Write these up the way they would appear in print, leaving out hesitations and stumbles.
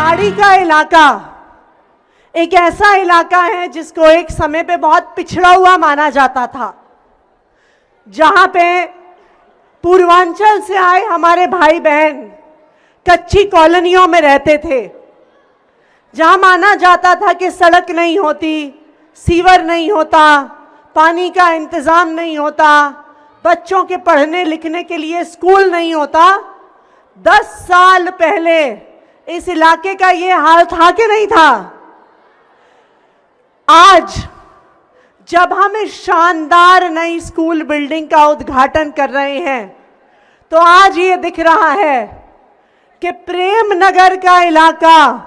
किराड़ी का इलाका एक ऐसा इलाका है जिसको एक समय पे बहुत पिछड़ा हुआ माना जाता था, जहां पे पूर्वांचल से आए हमारे भाई बहन कच्ची कॉलोनियों में रहते थे, जहां माना जाता था कि सड़क नहीं होती, सीवर नहीं होता, पानी का इंतजाम नहीं होता, बच्चों के पढ़ने लिखने के लिए स्कूल नहीं होता। 10 साल पहले इस इलाके का ये हाल था कि नहीं था? आज जब हम इस शानदार नई स्कूल बिल्डिंग का उद्घाटन कर रहे हैं, तो आज ये दिख रहा है कि प्रेम नगर का इलाका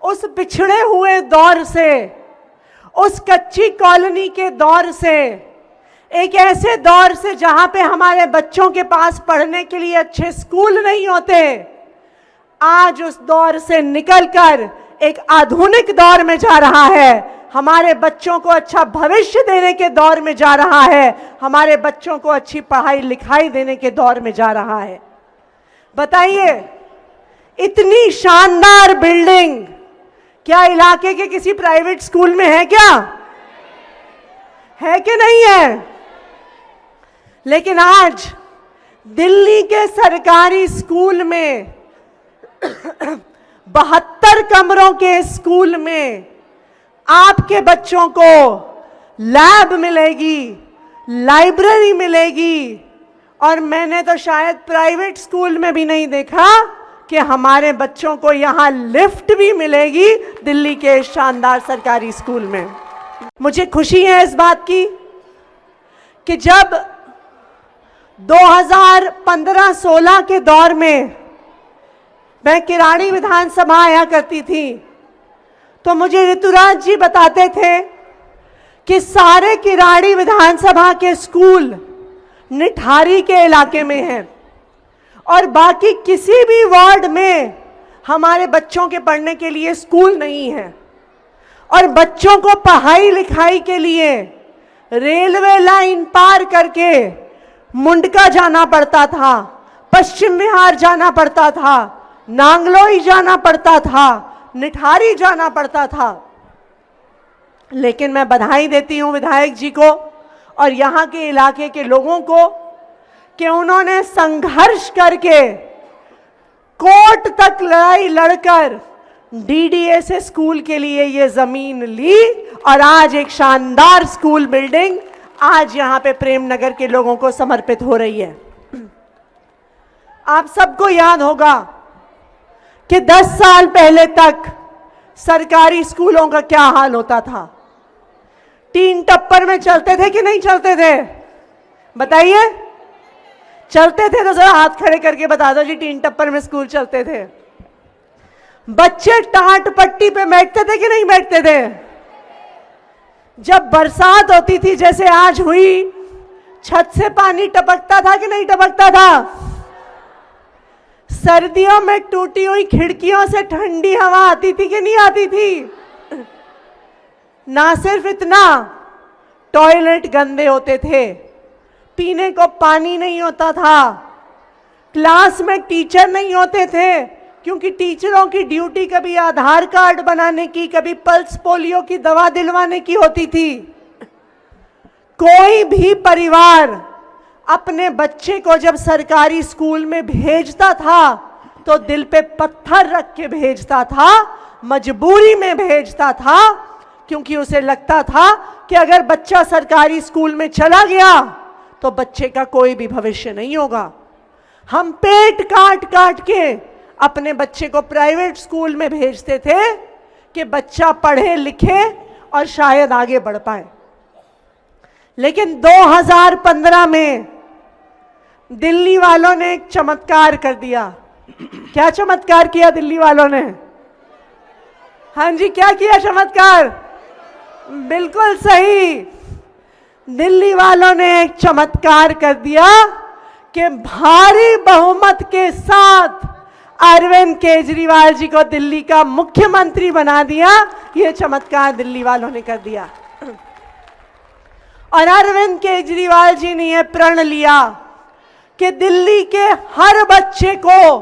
उस पिछड़े हुए दौर से, उस कच्ची कॉलोनी के दौर से, एक ऐसे दौर से जहां पे हमारे बच्चों के पास पढ़ने के लिए अच्छे स्कूल नहीं होते, आज उस दौर से निकलकर एक आधुनिक दौर में जा रहा है। हमारे बच्चों को अच्छा भविष्य देने के दौर में जा रहा है, हमारे बच्चों को अच्छी पढ़ाई लिखाई देने के दौर में जा रहा है। बताइए, इतनी शानदार बिल्डिंग क्या इलाके के किसी प्राइवेट स्कूल में है? क्या है कि नहीं है? लेकिन आज दिल्ली के सरकारी स्कूल में 72 कमरों के स्कूल में आपके बच्चों को लैब मिलेगी, लाइब्रेरी मिलेगी, और मैंने तो शायद प्राइवेट स्कूल में भी नहीं देखा कि हमारे बच्चों को यहां लिफ्ट भी मिलेगी दिल्ली के शानदार सरकारी स्कूल में। मुझे खुशी है इस बात की कि जब 2015-16 के दौर में मैं किराड़ी विधानसभा आया करती थी, तो मुझे ऋतुराज जी बताते थे कि सारे किराड़ी विधानसभा के स्कूल निठारी के इलाके में हैं और बाकी किसी भी वार्ड में हमारे बच्चों के पढ़ने के लिए स्कूल नहीं है। और बच्चों को पढ़ाई लिखाई के लिए रेलवे लाइन पार करके मुंडका जाना पड़ता था, पश्चिम बिहार जाना पड़ता था, नांगलोई जाना पड़ता था, निठारी जाना पड़ता था। लेकिन मैं बधाई देती हूं विधायक जी को और यहां के इलाके के लोगों को कि उन्होंने संघर्ष करके कोर्ट तक लड़ाई लड़कर डीडीए स्कूल के लिए ये जमीन ली और आज एक शानदार स्कूल बिल्डिंग आज यहां पे प्रेम नगर के लोगों को समर्पित हो रही है। आप सबको याद होगा कि 10 साल पहले तक सरकारी स्कूलों का क्या हाल होता था। टीन टप्पर में चलते थे कि नहीं चलते थे? बताइए, चलते थे तो जरा हाथ खड़े करके बता दो जी, टीन टप्पर में स्कूल चलते थे। बच्चे टाट पट्टी पे बैठते थे कि नहीं बैठते थे? जब बरसात होती थी जैसे आज हुई, छत से पानी टपकता था कि नहीं टपकता था? सर्दियों में टूटी हुई खिड़कियों से ठंडी हवा आती थी कि नहीं आती थी? ना सिर्फ इतना, टॉयलेट गंदे होते थे, पीने को पानी नहीं होता था, क्लास में टीचर नहीं होते थे क्योंकि टीचरों की ड्यूटी कभी आधार कार्ड बनाने की, कभी पल्स पोलियो की दवा दिलवाने की होती थी। कोई भी परिवार अपने बच्चे को जब सरकारी स्कूल में भेजता था तो दिल पे पत्थर रख के भेजता था, मजबूरी में भेजता था, क्योंकि उसे लगता था कि अगर बच्चा सरकारी स्कूल में चला गया तो बच्चे का कोई भी भविष्य नहीं होगा। हम पेट काट काट के अपने बच्चे को प्राइवेट स्कूल में भेजते थे कि बच्चा पढ़े लिखे और शायद आगे बढ़ पाए। लेकिन 2015 में दिल्ली वालों ने एक चमत्कार कर दिया। क्या चमत्कार किया दिल्ली वालों ने? हाँ जी, क्या किया चमत्कार? बिल्कुल सही, दिल्ली वालों ने एक चमत्कार कर दिया कि भारी बहुमत के साथ अरविंद केजरीवाल जी को दिल्ली का मुख्यमंत्री बना दिया। यह चमत्कार दिल्ली वालों ने कर दिया और अरविंद केजरीवाल जी ने यह प्रण लिया कि दिल्ली के हर बच्चे को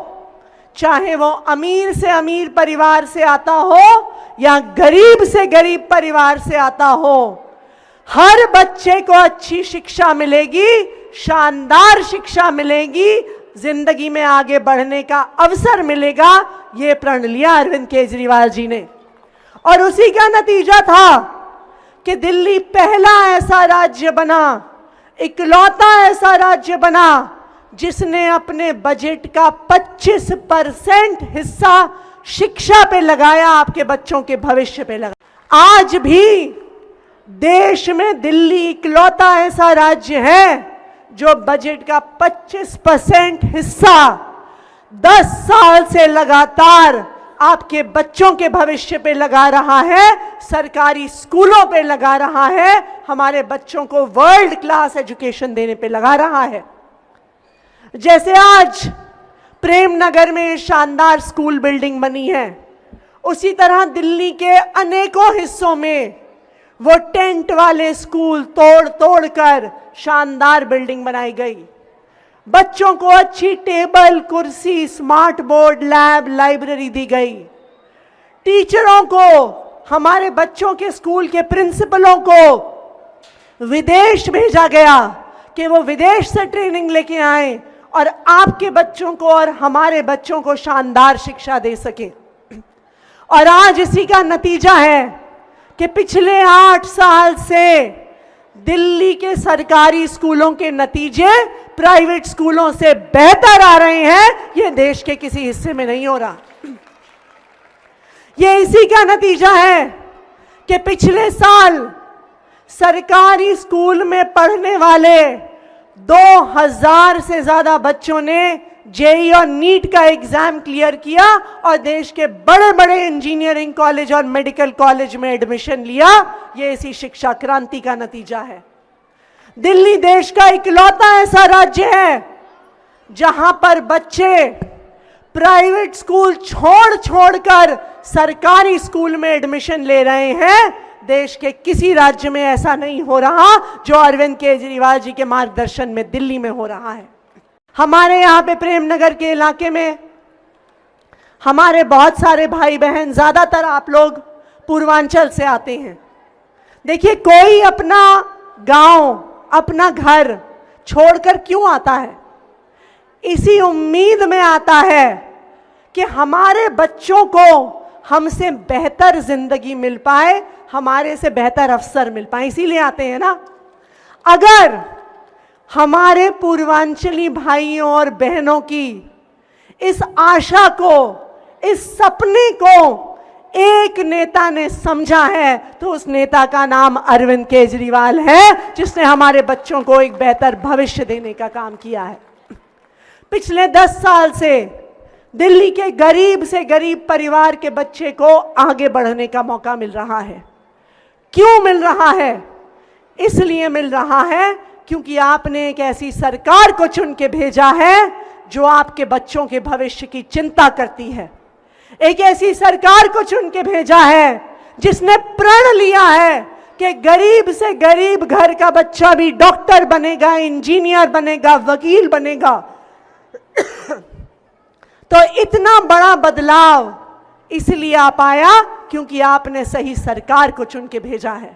चाहे वो अमीर से अमीर परिवार से आता हो या गरीब से गरीब परिवार से आता हो, हर बच्चे को अच्छी शिक्षा मिलेगी, शानदार शिक्षा मिलेगी, जिंदगी में आगे बढ़ने का अवसर मिलेगा। ये प्रण लिया अरविंद केजरीवाल जी ने और उसी का नतीजा था कि दिल्ली पहला ऐसा राज्य बना, इकलौता ऐसा राज्य बना जिसने अपने बजट का 25% हिस्सा शिक्षा पे लगाया, आपके बच्चों के भविष्य पे लगाया। आज भी देश में दिल्ली इकलौता ऐसा राज्य है जो बजट का 25% हिस्सा 10 साल से लगातार आपके बच्चों के भविष्य पे लगा रहा है, सरकारी स्कूलों पे लगा रहा है, हमारे बच्चों को वर्ल्ड क्लास एजुकेशन देने पे लगा रहा है। जैसे आज प्रेम नगर में शानदार स्कूल बिल्डिंग बनी है, उसी तरह दिल्ली के अनेकों हिस्सों में वो टेंट वाले स्कूल तोड़ तोड़ कर शानदार बिल्डिंग बनाई गई। बच्चों को अच्छी टेबल, कुर्सी, स्मार्ट बोर्ड, लैब, लाइब्रेरी दी गई। टीचरों को, हमारे बच्चों के स्कूल के प्रिंसिपलों को विदेश भेजा गया कि वो विदेश से ट्रेनिंग लेके आए और आपके बच्चों को और हमारे बच्चों को शानदार शिक्षा दे सके। और आज इसी का नतीजा है कि पिछले 8 साल से दिल्ली के सरकारी स्कूलों के नतीजे प्राइवेट स्कूलों से बेहतर आ रहे हैं। ये देश के किसी हिस्से में नहीं हो रहा। ये इसी का नतीजा है कि पिछले साल सरकारी स्कूल में पढ़ने वाले 2000 से ज्यादा बच्चों ने जेईई और नीट का एग्जाम क्लियर किया और देश के बड़े बड़े इंजीनियरिंग कॉलेज और मेडिकल कॉलेज में एडमिशन लिया। ये इसी शिक्षा क्रांति का नतीजा है। दिल्ली देश का इकलौता ऐसा राज्य है जहां पर बच्चे प्राइवेट स्कूल छोड़ छोड़कर सरकारी स्कूल में एडमिशन ले रहे हैं। देश के किसी राज्य में ऐसा नहीं हो रहा जो अरविंद केजरीवाल जी के मार्गदर्शन में दिल्ली में हो रहा है। हमारे यहाँ पे प्रेम नगर के इलाके में हमारे बहुत सारे भाई बहन, ज्यादातर आप लोग पूर्वांचल से आते हैं। देखिए, कोई अपना गांव, अपना घर छोड़कर क्यों आता है? इसी उम्मीद में आता है कि हमारे बच्चों को हमसे बेहतर जिंदगी मिल पाए, हमारे से बेहतर अवसर मिल पाए, इसीलिए आते हैं ना। अगर हमारे पूर्वांचली भाइयों और बहनों की इस आशा को, इस सपने को एक नेता ने समझा है तो उस नेता का नाम अरविंद केजरीवाल है, जिसने हमारे बच्चों को एक बेहतर भविष्य देने का काम किया है। पिछले 10 साल से दिल्ली के गरीब से गरीब परिवार के बच्चे को आगे बढ़ने का मौका मिल रहा है। क्यों मिल रहा है? इसलिए मिल रहा है क्योंकि आपने एक ऐसी सरकार को चुन के भेजा है जो आपके बच्चों के भविष्य की चिंता करती है। एक ऐसी सरकार को चुन के भेजा है जिसने प्रण लिया है कि गरीब से गरीब घर का बच्चा भी डॉक्टर बनेगा, इंजीनियर बनेगा, वकील बनेगा। तो इतना बड़ा बदलाव इसलिए आ पाया क्योंकि आपने सही सरकार को चुन के भेजा है।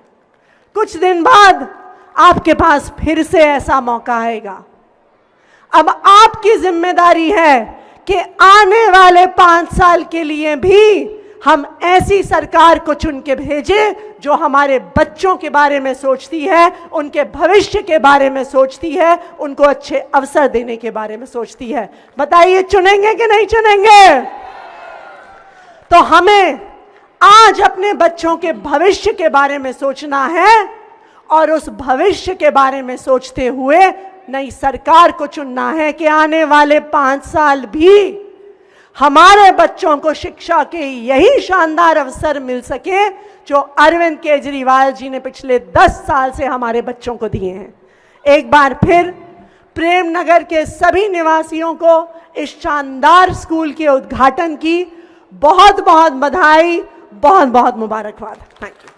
कुछ दिन बाद आपके पास फिर से ऐसा मौका आएगा। अब आपकी जिम्मेदारी है कि आने वाले 5 साल के लिए भी हम ऐसी सरकार को चुन के भेजें जो हमारे बच्चों के बारे में सोचती है, उनके भविष्य के बारे में सोचती है, उनको अच्छे अवसर देने के बारे में सोचती है। बताइए, चुनेंगे कि नहीं चुनेंगे? तो हमें आज अपने बच्चों के भविष्य के बारे में सोचना है और उस भविष्य के बारे में सोचते हुए नई सरकार को चुनना है कि आने वाले 5 साल भी हमारे बच्चों को शिक्षा के यही शानदार अवसर मिल सके जो अरविंद केजरीवाल जी ने पिछले 10 साल से हमारे बच्चों को दिए हैं। एक बार फिर प्रेम नगर के सभी निवासियों को इस शानदार स्कूल के उद्घाटन की बहुत बहुत बधाई, बहुत बहुत मुबारकबाद। Thank you.